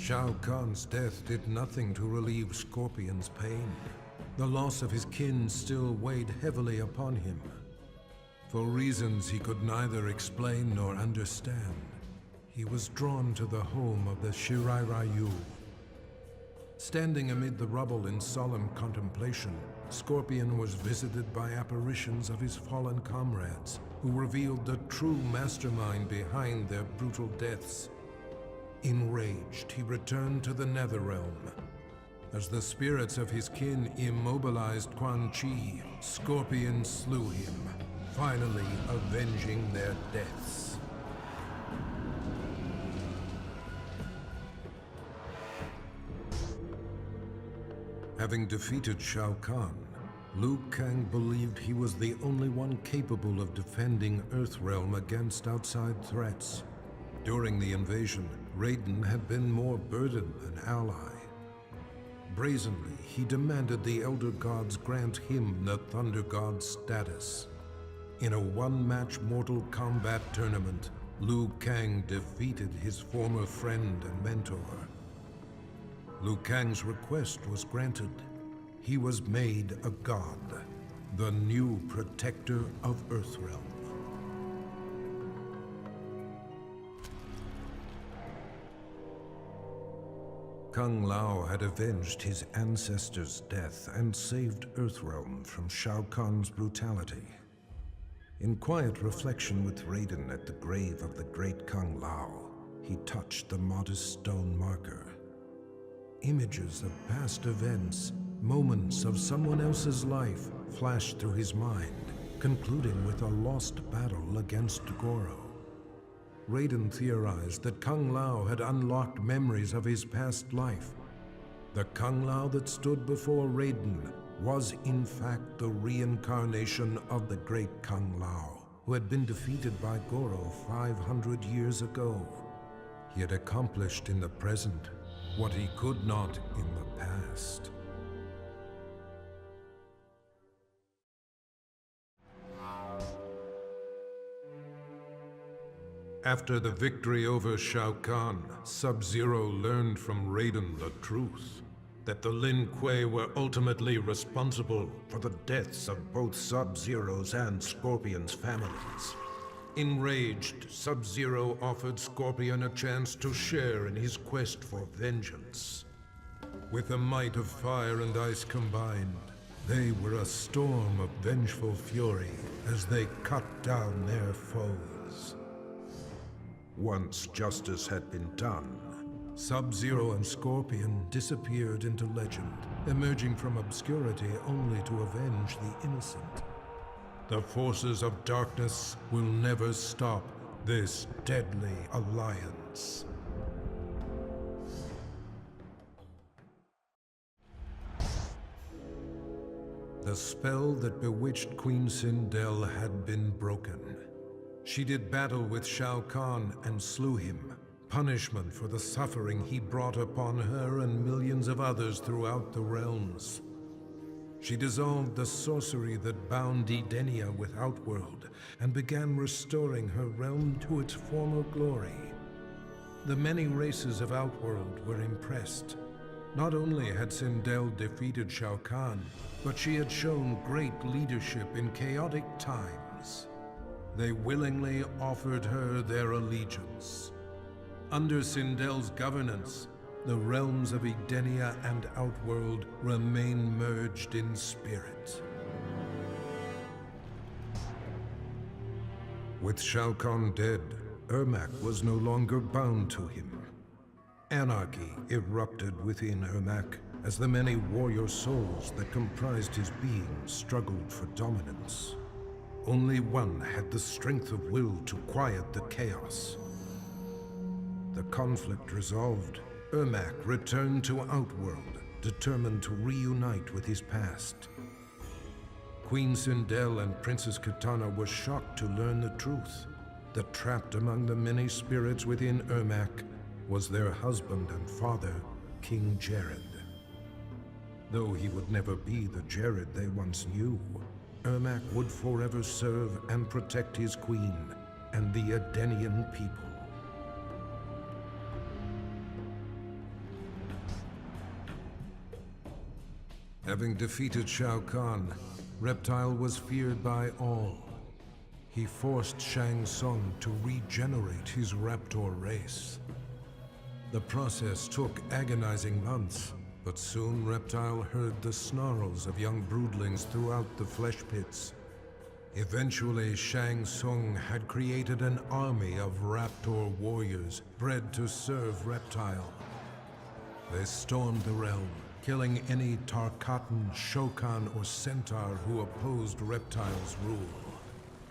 Shao Kahn's death did nothing to relieve Scorpion's pain. The loss of his kin still weighed heavily upon him. For reasons he could neither explain nor understand, he was drawn to the home of the Shirai Ryu. Standing amid the rubble in solemn contemplation, Scorpion was visited by apparitions of his fallen comrades, who revealed the true mastermind behind their brutal deaths. Enraged, he returned to the Netherrealm. As the spirits of his kin immobilized Quan-Chi, Scorpion slew him, finally avenging their deaths. Having defeated Shao Kahn, Liu Kang believed he was the only one capable of defending Earthrealm against outside threats. During the invasion, Raiden had been more burden than ally. Brazenly, he demanded the Elder Gods grant him the Thunder God status. In a one-match Mortal Kombat tournament, Liu Kang defeated his former friend and mentor. Liu Kang's request was granted. He was made a god, the new protector of Earthrealm. Kung Lao had avenged his ancestor's death and saved Earthrealm from Shao Kahn's brutality. In quiet reflection with Raiden at the grave of the great Kung Lao, he touched the modest stone marker. Images of past events, moments of someone else's life flashed through his mind, concluding with a lost battle against Goro. Raiden theorized that Kung Lao had unlocked memories of his past life. The Kung Lao that stood before Raiden was in fact the reincarnation of the great Kung Lao, who had been defeated by Goro 500 years ago. He had accomplished in the present what he could not in the past. After the victory over Shao Kahn, Sub-Zero learned from Raiden the truth, that the Lin Kuei were ultimately responsible for the deaths of both Sub-Zero's and Scorpion's families. Enraged, Sub-Zero offered Scorpion a chance to share in his quest for vengeance. With the might of fire and ice combined, they were a storm of vengeful fury as they cut down their foes. Once justice had been done, Sub-Zero and Scorpion disappeared into legend, emerging from obscurity only to avenge the innocent. The forces of darkness will never stop this deadly alliance. The spell that bewitched Queen Sindel had been broken. She did battle with Shao Kahn and slew him, punishment for the suffering he brought upon her and millions of others throughout the realms. She dissolved the sorcery that bound Edenia with Outworld and began restoring her realm to its former glory. The many races of Outworld were impressed. Not only had Sindel defeated Shao Kahn, but she had shown great leadership in chaotic times. They willingly offered her their allegiance. Under Sindel's governance, the realms of Edenia and Outworld remain merged in spirit. With Shao Kahn dead, Ermac was no longer bound to him. Anarchy erupted within Ermac as the many warrior souls that comprised his being struggled for dominance. Only one had the strength of will to quiet the chaos. The conflict resolved, Ermac returned to Outworld, determined to reunite with his past. Queen Sindel and Princess Kitana were shocked to learn the truth, that trapped among the many spirits within Ermac was their husband and father, King Jared. Though he would never be the Jared they once knew, Ermac would forever serve and protect his queen and the Edenian people. Having defeated Shao Kahn, Reptile was feared by all. He forced Shang Tsung to regenerate his raptor race. The process took agonizing months, but soon Reptile heard the snarls of young broodlings throughout the flesh pits. Eventually, Shang Tsung had created an army of raptor warriors bred to serve Reptile. They stormed the realm, killing any Tarkatan, Shokan, or Centaur who opposed Reptile's rule.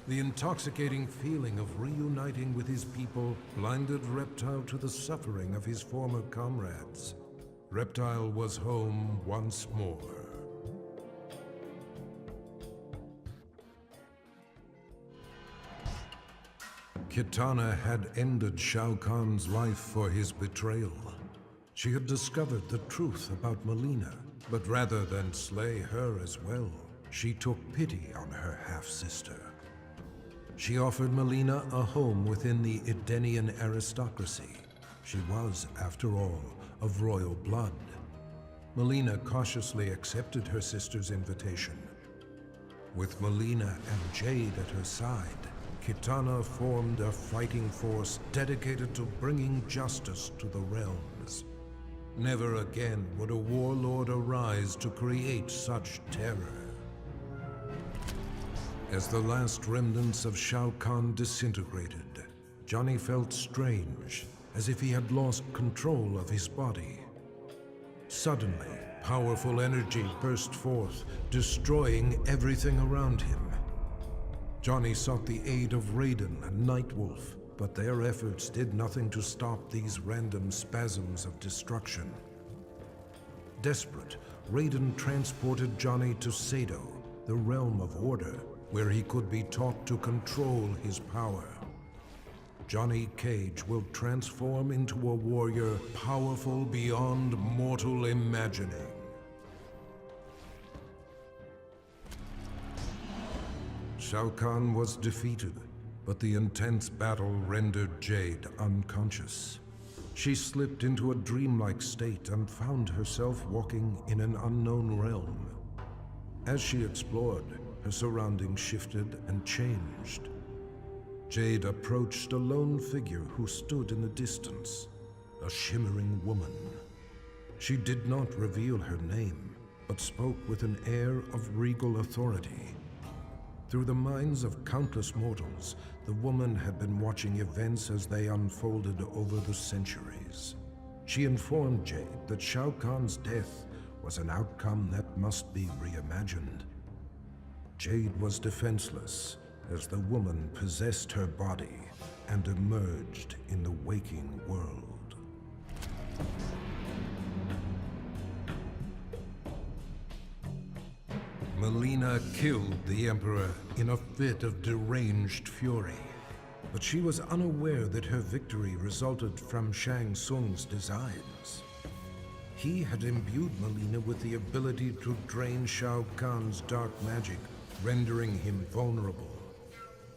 The intoxicating feeling of reuniting with his people blinded Reptile to the suffering of his former comrades. Reptile was home once more. Kitana had ended Shao Kahn's life for his betrayal. She had discovered the truth about Mileena, but rather than slay her as well, she took pity on her half-sister. She offered Mileena a home within the Edenian aristocracy. She was, after all, of royal blood. Mileena cautiously accepted her sister's invitation. With Mileena and Jade at her side, Kitana formed a fighting force dedicated to bringing justice to the realms. Never again would a warlord arise to create such terror. As the last remnants of Shao Kahn disintegrated, Johnny felt strange, as if he had lost control of his body. Suddenly, powerful energy burst forth, destroying everything around him. Johnny sought the aid of Raiden and Nightwolf, but their efforts did nothing to stop these random spasms of destruction. Desperate, Raiden transported Johnny to Sado, the realm of order, where he could be taught to control his power. Johnny Cage will transform into a warrior powerful beyond mortal imagining. Shao Kahn was defeated, but the intense battle rendered Jade unconscious. She slipped into a dreamlike state and found herself walking in an unknown realm. As she explored, her surroundings shifted and changed. Jade approached a lone figure who stood in the distance, a shimmering woman. She did not reveal her name, but spoke with an air of regal authority. Through the minds of countless mortals, the woman had been watching events as they unfolded over the centuries. She informed Jade that Shao Kahn's death was an outcome that must be reimagined. Jade was defenseless as the woman possessed her body and emerged in the waking world. Mileena killed the Emperor in a fit of deranged fury, but she was unaware that her victory resulted from Shang Tsung's designs. He had imbued Mileena with the ability to drain Shao Kahn's dark magic, rendering him vulnerable.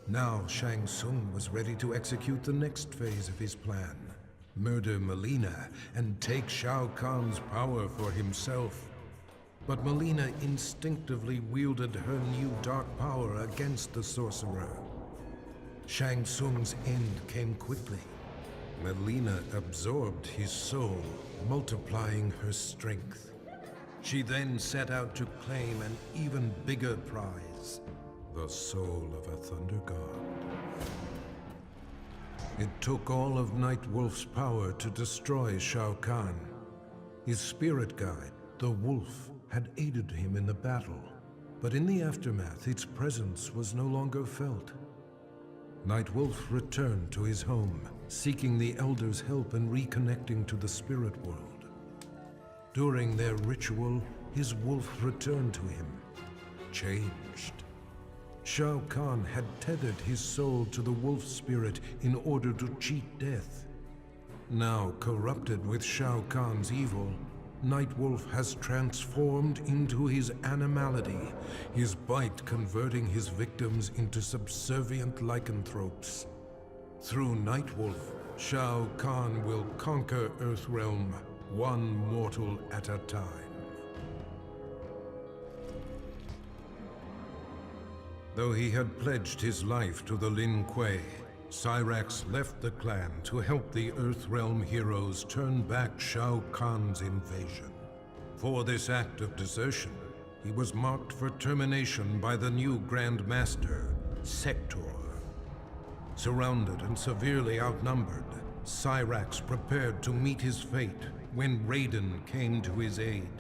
Now Shang Tsung was ready to execute the next phase of his plan, murder Mileena and take Shao Kahn's power for himself. But Mileena instinctively wielded her new dark power against the sorcerer. Shang Tsung's end came quickly. Mileena absorbed his soul, multiplying her strength. She then set out to claim an even bigger prize, the soul of a Thunder God. It took all of Nightwolf's power to destroy Shao Kahn. His spirit guide, the Wolf, had aided him in the battle, but in the aftermath, its presence was no longer felt. Nightwolf returned to his home, seeking the Elder's help in reconnecting to the spirit world. During their ritual, his wolf returned to him, changed. Shao Kahn had tethered his soul to the wolf spirit in order to cheat death. Now corrupted with Shao Kahn's evil, Nightwolf has transformed into his animality, his bite converting his victims into subservient lycanthropes. Through Nightwolf, Shao Kahn will conquer Earthrealm, one mortal at a time. Though he had pledged his life to the Lin Kuei, Cyrax left the clan to help the Earthrealm heroes turn back Shao Kahn's invasion. For this act of desertion, he was marked for termination by the new Grand Master, Sektor. Surrounded and severely outnumbered, Cyrax prepared to meet his fate when Raiden came to his aid.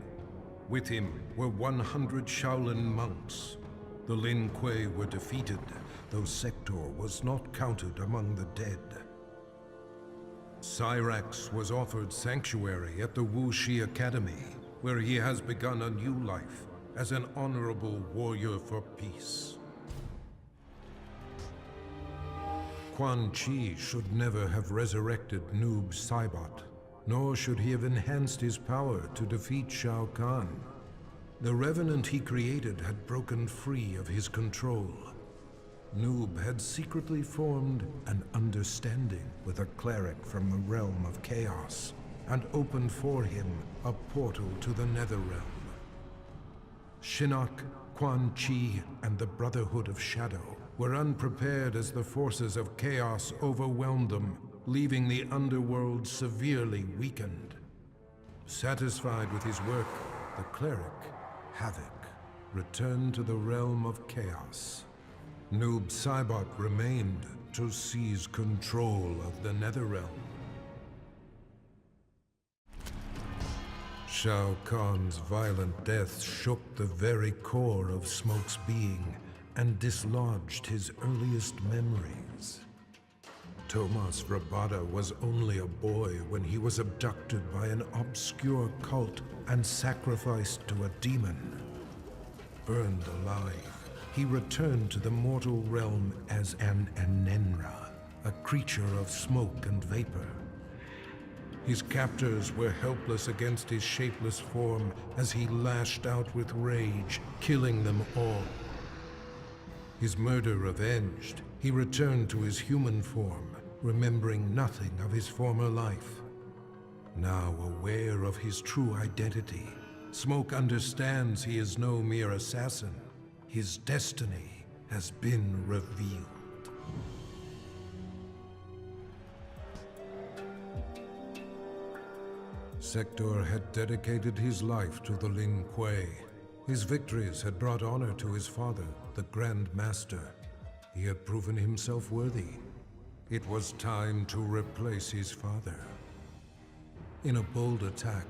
With him were 100 Shaolin monks. The Lin Kuei were defeated, though Sektor was not counted among the dead. Cyrax was offered sanctuary at the Wuxi Academy, where he has begun a new life as an honorable warrior for peace. Quan-Chi should never have resurrected Noob Saibot, nor should he have enhanced his power to defeat Shao Kahn. The Revenant he created had broken free of his control. Noob had secretly formed an understanding with a cleric from the realm of chaos, and opened for him a portal to the Netherrealm. Shinnok, Quan-Chi, and the Brotherhood of Shadow were unprepared as the forces of chaos overwhelmed them, leaving the underworld severely weakened. Satisfied with his work, the cleric, Havoc, returned to the realm of chaos. Noob Saibot remained to seize control of the Netherrealm. Shao Kahn's violent death shook the very core of Smoke's being and dislodged his earliest memories. Tomas Rabada was only a boy when he was abducted by an obscure cult and sacrificed to a demon. Burned alive, he returned to the mortal realm as an Anenra, a creature of smoke and vapor. His captors were helpless against his shapeless form as he lashed out with rage, killing them all. His murder avenged, he returned to his human form, remembering nothing of his former life. Now aware of his true identity, Smoke understands he is no mere assassin. His destiny has been revealed. Sektor had dedicated his life to the Lin Kuei. His victories had brought honor to his father, the Grand Master. He had proven himself worthy. It was time to replace his father. In a bold attack,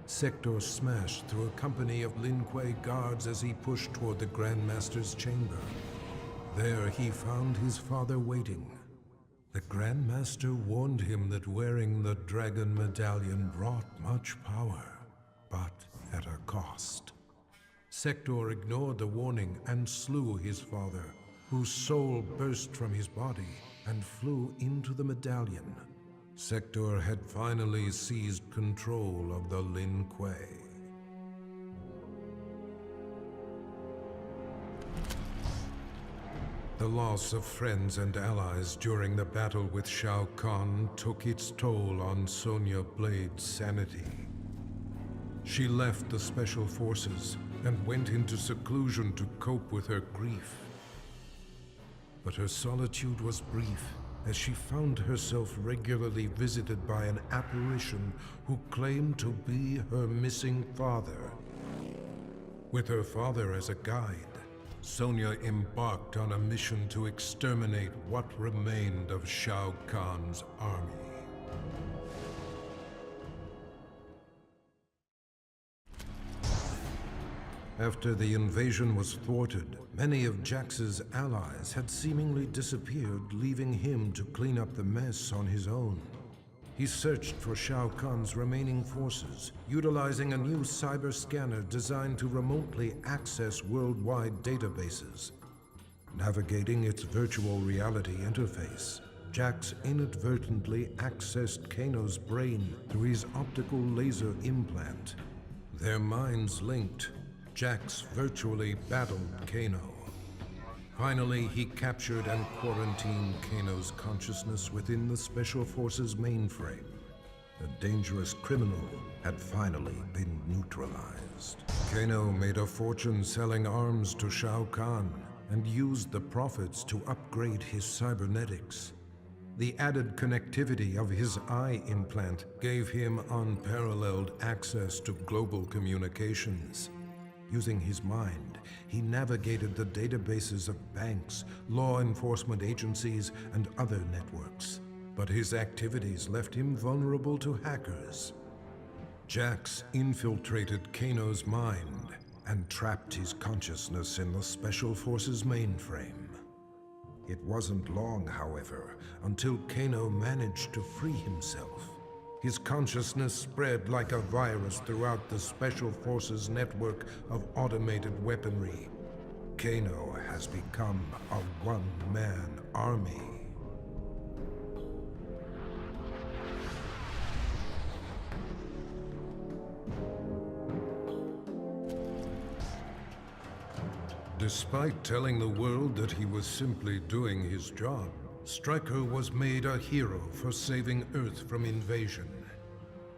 Sektor smashed through a company of Lin Kuei guards as he pushed toward the Grand Master's chamber. There he found his father waiting. The Grand Master warned him that wearing the Dragon Medallion brought much power, but at a cost. Sektor ignored the warning and slew his father, whose soul burst from his body and flew into the medallion. Sektor had finally seized control of the Lin Kuei. The loss of friends and allies during the battle with Shao Kahn took its toll on Sonya Blade's sanity. She left the Special Forces and went into seclusion to cope with her grief. But her solitude was brief, as she found herself regularly visited by an apparition who claimed to be her missing father. With her father as a guide, Sonya embarked on a mission to exterminate what remained of Shao Kahn's army. After the invasion was thwarted, many of Jax's allies had seemingly disappeared, leaving him to clean up the mess on his own. He searched for Shao Kahn's remaining forces, utilizing a new cyber scanner designed to remotely access worldwide databases. Navigating its virtual reality interface, Jax inadvertently accessed Kano's brain through his optical laser implant. Their minds linked, Jax virtually battled Kano. Finally, he captured and quarantined Kano's consciousness within the Special Forces mainframe. The dangerous criminal had finally been neutralized. Kano made a fortune selling arms to Shao Kahn, and used the profits to upgrade his cybernetics. The added connectivity of his eye implant gave him unparalleled access to global communications. Using his mind, he navigated the databases of banks, law enforcement agencies, and other networks. But his activities left him vulnerable to hackers. Jax infiltrated Kano's mind and trapped his consciousness in the Special Forces mainframe. It wasn't long, however, until Kano managed to free himself. His consciousness spread like a virus throughout the Special Forces network of automated weaponry. Kano has become a one-man army. Despite telling the world that he was simply doing his job, Stryker was made a hero for saving Earth from invasion.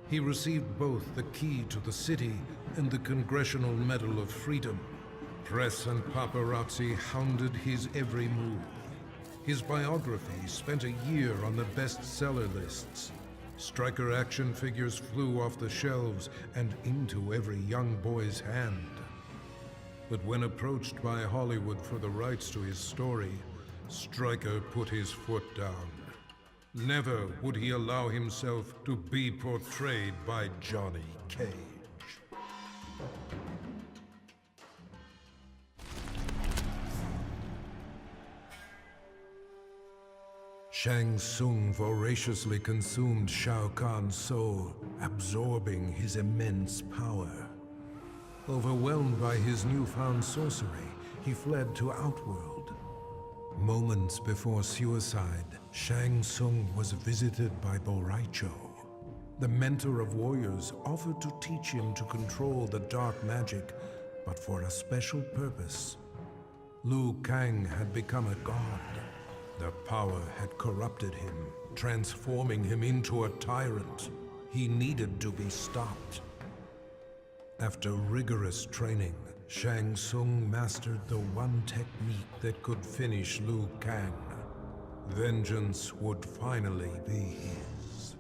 He received both the key to the city and the Congressional Medal of Freedom. Press and paparazzi hounded his every move. His biography spent a year on the bestseller lists. Stryker action figures flew off the shelves and into every young boy's hand. But when approached by Hollywood for the rights to his story, Stryker put his foot down. Never would he allow himself to be portrayed by Johnny Cage. Shang Tsung voraciously consumed Shao Kahn's soul, absorbing his immense power. Overwhelmed by his newfound sorcery, he fled to Outworld. Moments before suicide, Shang Tsung was visited by Boraicho. The mentor of warriors offered to teach him to control the dark magic, but for a special purpose. Liu Kang had become a god. The power had corrupted him, transforming him into a tyrant. He needed to be stopped. After rigorous training, Shang Tsung mastered the one technique that could finish Liu Kang. Vengeance would finally be his.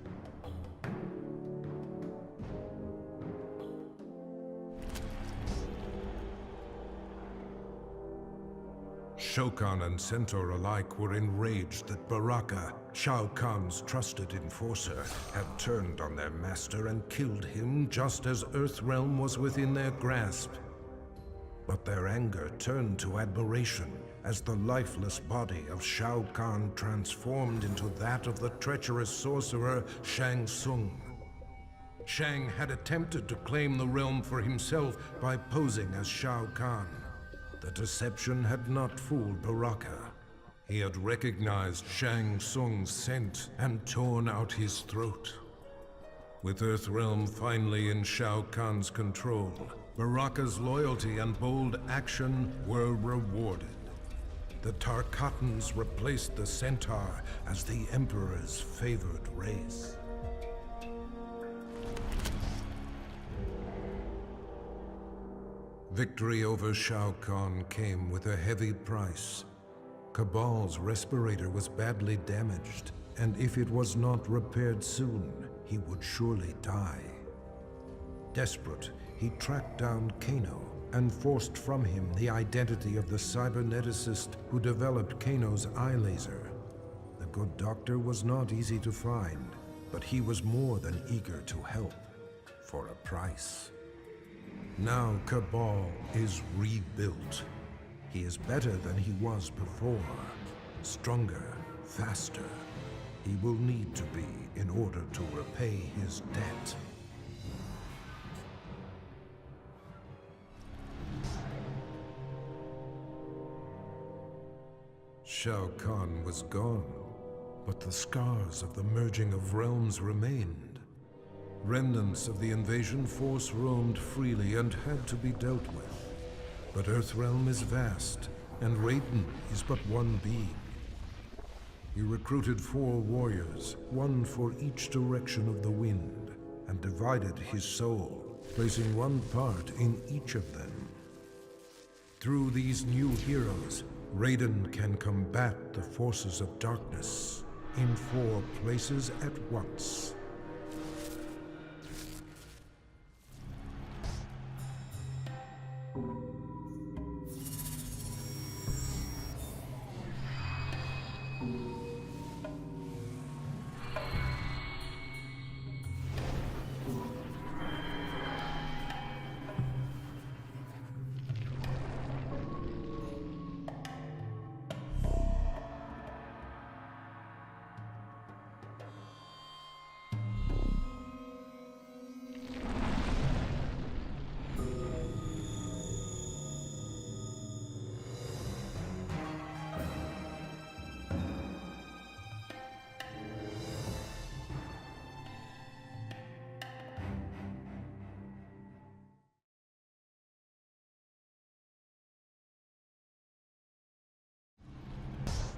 Shokan and Centaur alike were enraged that Baraka, Shao Kahn's trusted enforcer, had turned on their master and killed him just as Earthrealm was within their grasp. But their anger turned to admiration as the lifeless body of Shao Kahn transformed into that of the treacherous sorcerer Shang Tsung. Shang had attempted to claim the realm for himself by posing as Shao Kahn. The deception had not fooled Baraka. He had recognized Shang Tsung's scent and torn out his throat. With Earthrealm finally in Shao Kahn's control, Baraka's loyalty and bold action were rewarded. The Tarkatans replaced the Centaur as the Emperor's favored race. Victory over Shao Kahn came with a heavy price. Kabal's respirator was badly damaged, and if it was not repaired soon, he would surely die. Desperate, he tracked down Kano and forced from him the identity of the cyberneticist who developed Kano's eye laser. The good doctor was not easy to find, but he was more than eager to help, for a price. Now Kabal is rebuilt. He is better than he was before. Stronger, faster. He will need to be in order to repay his debt. Shao Kahn was gone, but the scars of the merging of realms remained. Remnants of the invasion force roamed freely and had to be dealt with. But Earthrealm is vast, and Raiden is but one being. He recruited 4 warriors, one for each direction of the wind, and divided his soul, placing one part in each of them. Through these new heroes, Raiden can combat the forces of darkness in 4 places at once.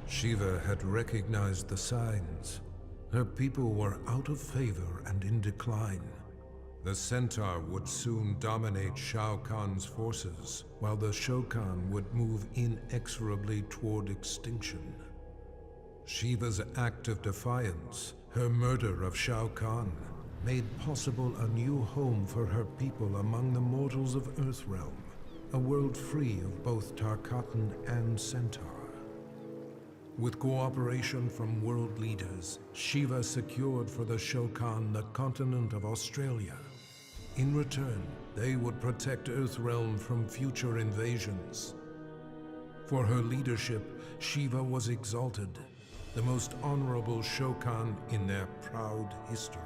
Sheeva had recognized the signs. Her people were out of favor and in decline. The Centaur would soon dominate Shao Kahn's forces, while the Shokan would move inexorably toward extinction. Sheeva's act of defiance, her murder of Shao Kahn, made possible a new home for her people among the mortals of Earthrealm, a world free of both Tarkatan and Centaur. With cooperation from world leaders, Sheeva secured for the Shokan the continent of Australia. In return, they would protect Earthrealm from future invasions. For her leadership, Sheeva was exalted, the most honorable Shokan in their proud history.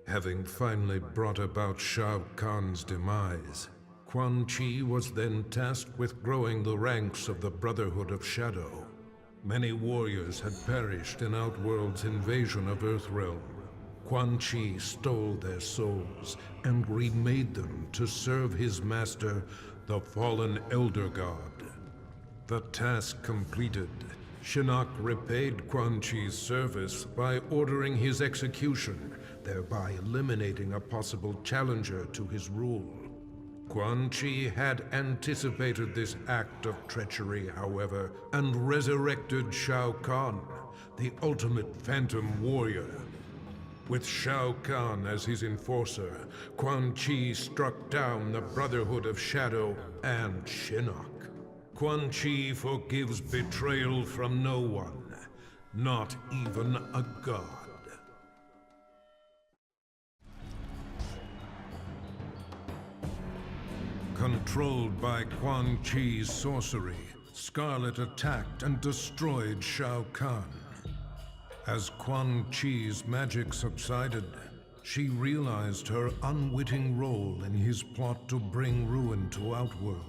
Having finally brought about Shao Kahn's demise, Quan-Chi was then tasked with growing the ranks of the Brotherhood of Shadow. Many warriors had perished in Outworld's invasion of Earthrealm. Quan-Chi stole their souls and remade them to serve his master, the fallen Elder God. The task completed, Shinnok repaid Quan-Chi's service by ordering his execution, thereby eliminating a possible challenger to his rule. Quan-Chi had anticipated this act of treachery, however, and resurrected Shao Kahn, the ultimate phantom warrior. With Shao Kahn as his enforcer, Quan-Chi struck down the Brotherhood of Shadow and Shinnok. Quan-Chi forgives betrayal from no one, not even a god. Controlled by Quan-Chi's sorcery, Skarlet attacked and destroyed Shao Kahn. As Quan-Chi's magic subsided, she realized her unwitting role in his plot to bring ruin to Outworld.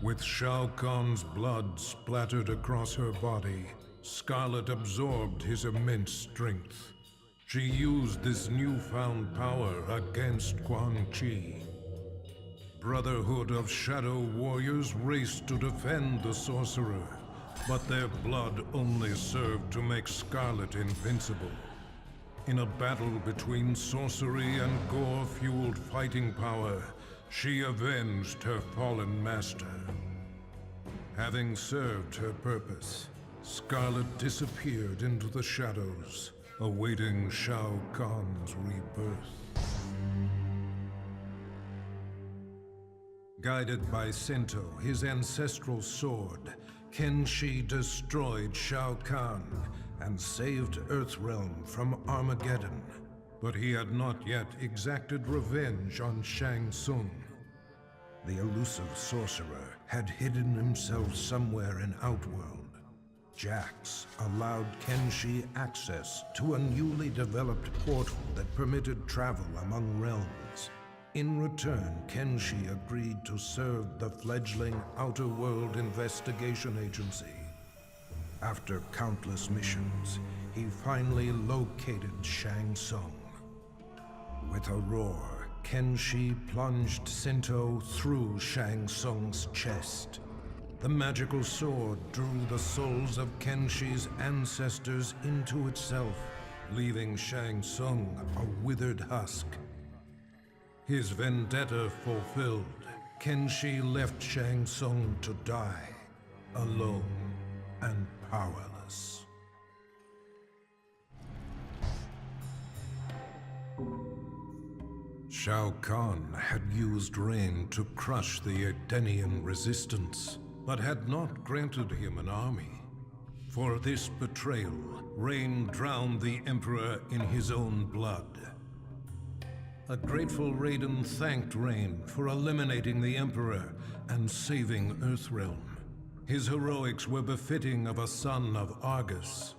With Shao Kahn's blood splattered across her body, Skarlet absorbed his immense strength. She used this newfound power against Quan-Chi. Brotherhood of Shadow warriors raced to defend the sorcerer, but their blood only served to make Skarlet invincible. In a battle between sorcery and gore-fueled fighting power, she avenged her fallen master. Having served her purpose, Skarlet disappeared into the shadows, awaiting Shao Kahn's rebirth. Guided by Sento, his ancestral sword, Kenshi destroyed Shao Kahn and saved Earthrealm from Armageddon. But he had not yet exacted revenge on Shang Tsung. The elusive sorcerer had hidden himself somewhere in Outworld. Jax allowed Kenshi access to a newly developed portal that permitted travel among realms. In return, Kenshi agreed to serve the fledgling Outer World Investigation Agency. After countless missions, he finally located Shang Tsung. With a roar, Kenshi plunged Sento through Shang Tsung's chest. The magical sword drew the souls of Kenshi's ancestors into itself, leaving Shang Tsung a withered husk. His vendetta fulfilled, Kenshi left Shang Tsung to die, alone and powerless. Shao Kahn had used Rain to crush the Edenian resistance, but had not granted him an army. For this betrayal, Rain drowned the Emperor in his own blood. A grateful Raiden thanked Rain for eliminating the Emperor and saving Earthrealm. His heroics were befitting of a son of Argus.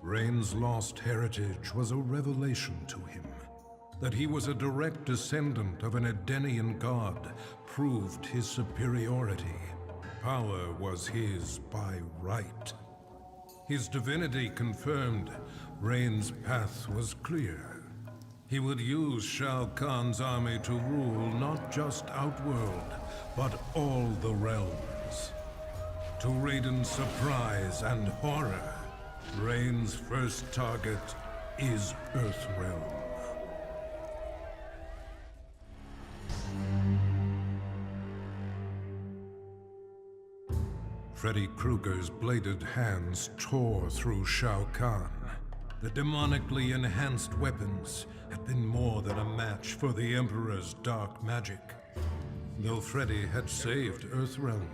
Rain's lost heritage was a revelation to him. That he was a direct descendant of an Edenian god proved his superiority. Power was his by right. His divinity confirmed, Rain's path was clear. He would use Shao Kahn's army to rule not just Outworld, but all the realms. To Raiden's surprise and horror, Rain's first target is Earthrealm. Freddy Krueger's bladed hands tore through Shao Kahn. The demonically enhanced weapons had been more than a match for the Emperor's dark magic. Though Freddy had saved Earthrealm,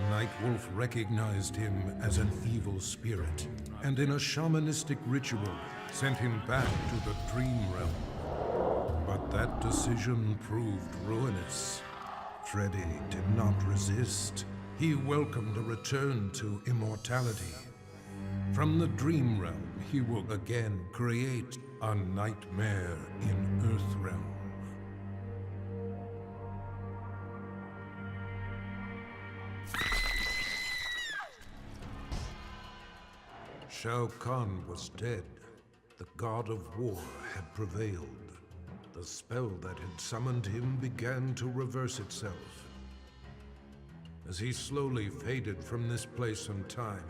Nightwolf recognized him as an evil spirit, and in a shamanistic ritual, sent him back to the Dream Realm. But that decision proved ruinous. Freddy did not resist. He welcomed a return to immortality. From the Dream Realm, he will again create a nightmare in Earthrealm. Shao Kahn was dead. The god of war had prevailed. The spell that had summoned him began to reverse itself. As he slowly faded from this place and time,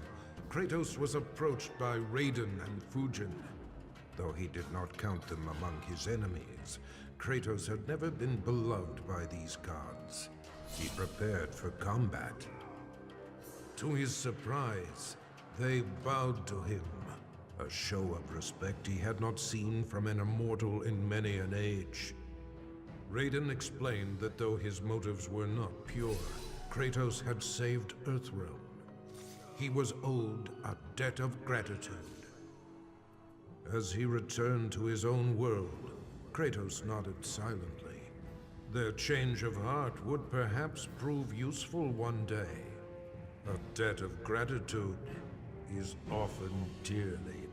Kratos was approached by Raiden and Fujin. Though he did not count them among his enemies, Kratos had never been beloved by these gods. He prepared for combat. To his surprise, they bowed to him, a show of respect he had not seen from an immortal in many an age. Raiden explained that though his motives were not pure, Kratos had saved Earthrealm. He was owed a debt of gratitude. As he returned to his own world, Kratos nodded silently. Their change of heart would perhaps prove useful one day. A debt of gratitude is often dearly